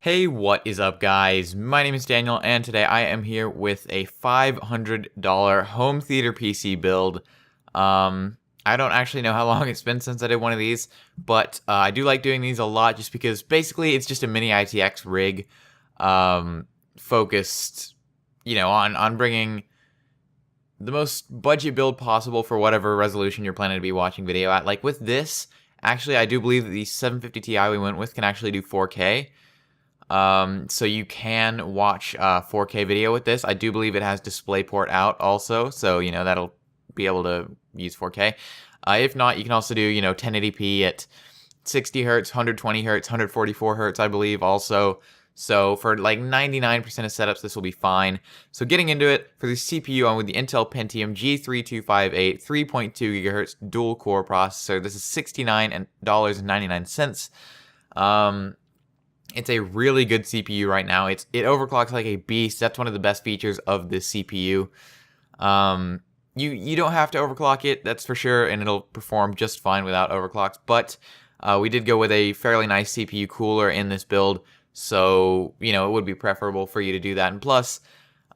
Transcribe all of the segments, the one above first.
Hey, what is up, guys? My name is Daniel, and today I am here with a $500 home theater PC build. I don't actually know how long it's been since I did one of these, but I do like doing these a lot just because basically it's just a mini ITX rig focused, on bringing the most budget build possible for whatever resolution you're planning to be watching video at. Like with this, actually, I do believe that the 750 Ti we went with can actually do 4K. So you can watch 4K video with this. I do believe it has DisplayPort out also, so that'll be able to use 4K. If not, you can also do 1080p at 60 hertz, 120 hertz, 144 hertz, I believe also. So for like 99% of setups, this will be fine. So getting into it, for the CPU, I'm with the Intel Pentium G3258 3.2 gigahertz dual core processor. This is $69.99. It's a really good CPU right now. It overclocks like a beast. That's one of the best features of this CPU. You don't have to overclock it, that's for sure, and it'll perform just fine without overclocks. But we did go with a fairly nice CPU cooler in this build, so it would be preferable for you to do that. And plus,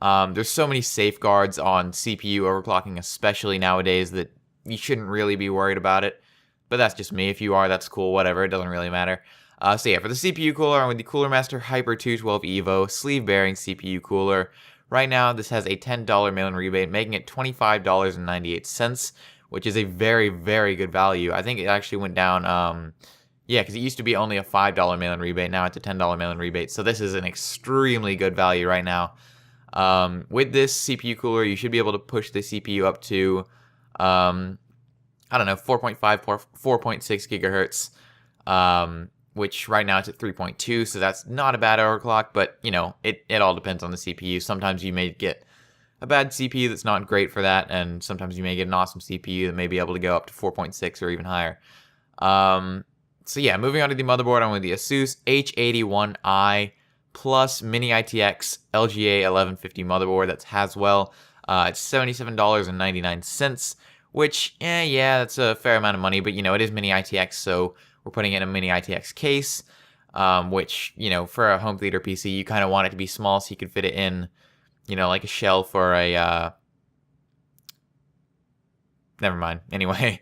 there's so many safeguards on CPU overclocking, especially nowadays, that you shouldn't really be worried about it. But that's just me. If you are, that's cool. Whatever. It doesn't really matter. So yeah, for the CPU cooler, I'm with the Cooler Master Hyper 212 Evo sleeve bearing CPU cooler. Right now, this has a $10 mail-in rebate, making it $25.98, which is a very, very good value. I think it actually went down, because it used to be only a $5 mail-in rebate. Now it's a $10 mail-in rebate. So this is an extremely good value right now. With this CPU cooler, you should be able to push the CPU up to, 4.5, 4.6 gigahertz. Which right now it's at 3.2, so that's not a bad overclock, but, it all depends on the CPU. Sometimes you may get a bad CPU that's not great for that, and sometimes you may get an awesome CPU that may be able to go up to 4.6 or even higher. So yeah, moving on to the motherboard, I'm with the Asus H81i plus Mini ITX LGA 1150 motherboard. That's Haswell. It's $77.99, which, that's a fair amount of money, but, it is Mini ITX, so we're putting it in a Mini ITX case, which, for a home theater PC, you kind of want it to be small so you can fit it in, like a shelf or a, never mind. Anyway,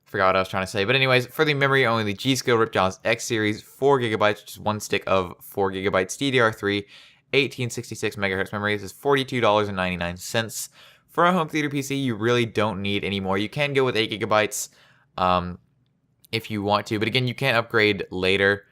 forgot what I was trying to say. But anyways, for the memory, only the G-Skill Ripjaws X Series, 4GB, which is one stick of 4GB, DDR3, 1866 megahertz memory. This is $42.99. For a home theater PC, you really don't need any more. You can go with 8GB, if you want to, but again, you can't upgrade later,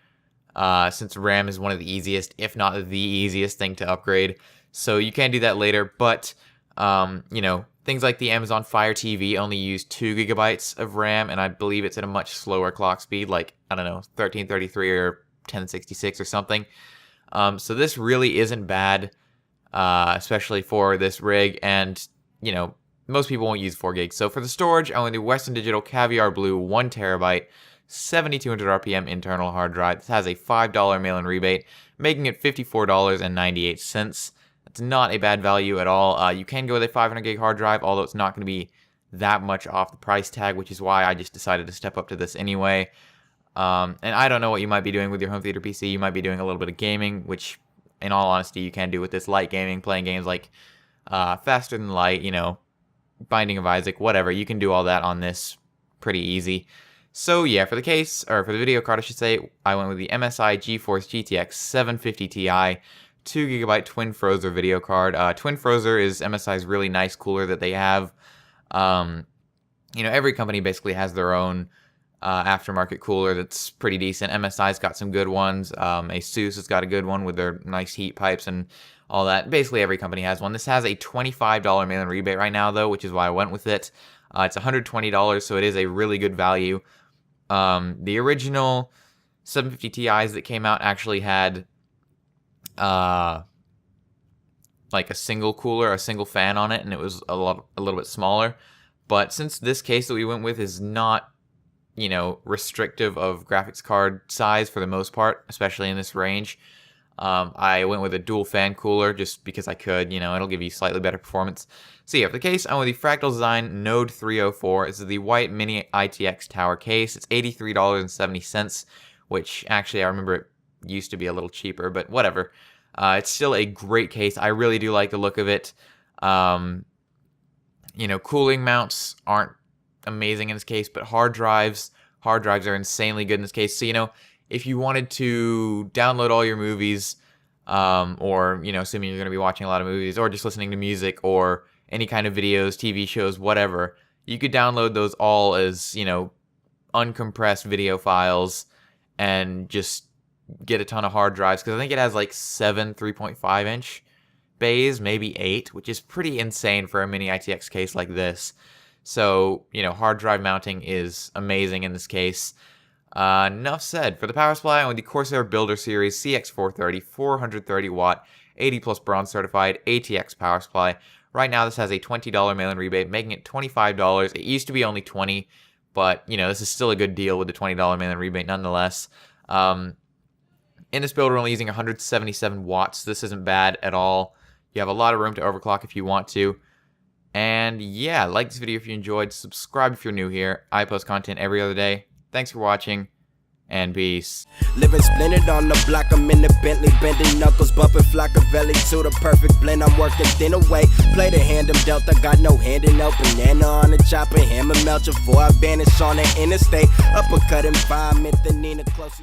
since RAM is one of the easiest, if not the easiest thing to upgrade. So you can do that later, but things like the Amazon Fire TV only use 2GB of RAM, and I believe it's at a much slower clock speed, like 1333 or 1066 or something. So this really isn't bad, especially for this rig, and most people won't use 4 gigs. So for the storage, I went the Western Digital Caviar Blue 1TB, 7200 RPM internal hard drive. This has a $5 mail-in rebate, making it $54.98. That's not a bad value at all. You can go with a 500 gig hard drive, although it's not going to be that much off the price tag, which is why I just decided to step up to this anyway. And I don't know what you might be doing with your home theater PC. You might be doing a little bit of gaming, which, in all honesty, you can do with this light gaming, playing games like Faster Than Light, Binding of Isaac, whatever. You can do all that on this pretty easy. So yeah, for the case, or for the video card I should say, I went with the MSI GeForce GTX 750 Ti 2GB Twin Frozer video card. Twin Frozer is MSI's really nice cooler that they have. Every company basically has their own aftermarket cooler that's pretty decent. MSI's got some good ones. Asus has got a good one with their nice heat pipes and all that. Basically, every company has one. This has a $25 mail-in rebate right now, though, which is why I went with it. It's $120, so it is a really good value. The original 750 Ti's that came out actually had like a single cooler, a single fan on it, and it was a little bit smaller. But since this case that we went with is not, restrictive of graphics card size for the most part, especially in this range, I went with a dual fan cooler just because I could, it'll give you slightly better performance. So yeah, for the case, I'm with the Fractal Design Node 304. This is the white Mini ITX Tower case. It's $83.70, which actually I remember it used to be a little cheaper, but whatever. It's still a great case. I really do like the look of it. Cooling mounts aren't amazing in this case, but hard drives are insanely good in this case. So, if you wanted to download all your movies, or, assuming you're going to be watching a lot of movies or just listening to music or any kind of videos, TV shows, whatever, you could download those all as, uncompressed video files and just get a ton of hard drives, because I think it has like 7 3.5-inch bays, maybe 8, which is pretty insane for a mini ITX case like this. So, hard drive mounting is amazing in this case. Enough said. For the power supply, on the Corsair Builder Series CX430 430 watt 80 plus bronze certified ATX power supply. Right now this has a $20 mail-in rebate, making it $25. It used to be only $20, but this is still a good deal with the $20 mail-in rebate nonetheless. In this build, we're only using 177 watts. This isn't bad at all. You have a lot of room to overclock if you want to. And yeah, like this video if you enjoyed. Subscribe if you're new here. I post content every other day. Thanks for watching, and peace. Living splendid on the block, I'm in the Bentley, bending knuckles, bumping Flockavelli to the perfect blend. I'm working thin away, play the hand I'm dealt. I got no hand in no banana on the chopper, hammer melt before I vanish on the interstate. Uppercut environment, the Nina close.